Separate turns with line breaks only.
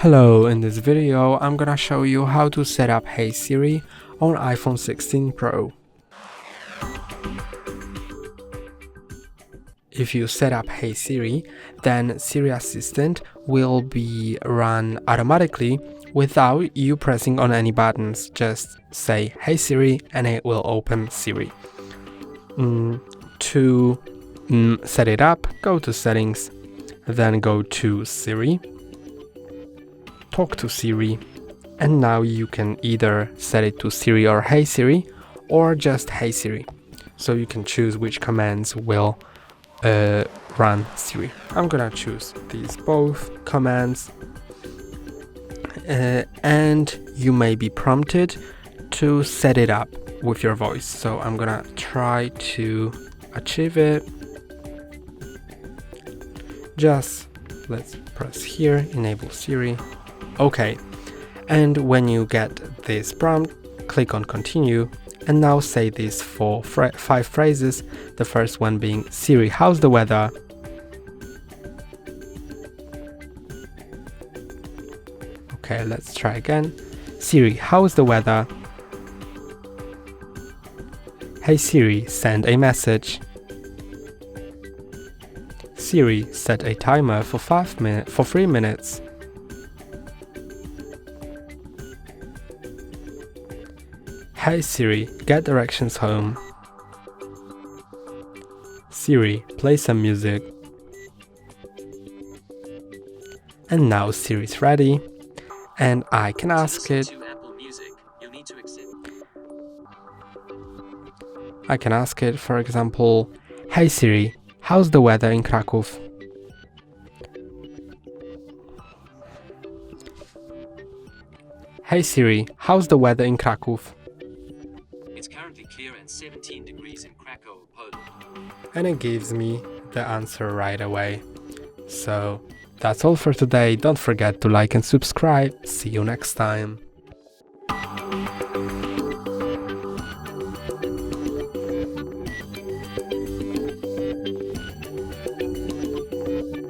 Hello, in this video I'm gonna show you how to set up Hey Siri on iPhone 16 Pro. If you set up Hey Siri, then Siri Assistant will be run automatically without you pressing on any buttons. Just say Hey Siri and it will open Siri. To set it up, go to Settings, then go to Siri, talk to Siri, and now you can either set it to Siri or Hey Siri or just Hey Siri. So you can choose which commands will run Siri. I'm gonna choose these both commands, and you may be prompted to set it up with your voice. So I'm gonna try to achieve it. Just let's press here, enable Siri. Okay, and when you get this prompt, click on continue, and now say this for 5 phrases. The first one being, Siri, how's the weather? Okay, let's try again. Siri, how's the weather? Hey Siri, send a message. Siri, set a timer for 3 minutes. Hey Siri, get directions home. Siri, play some music. And now Siri's ready, and I can ask it. I can ask it, for example, Hey Siri, how's the weather in Kraków? Hey Siri, how's the weather in Kraków?
It's currently clear and 17 degrees in Krakow, Poland.
And it gives me the answer right away. So that's all for today. Don't forget to like and subscribe. See you next time.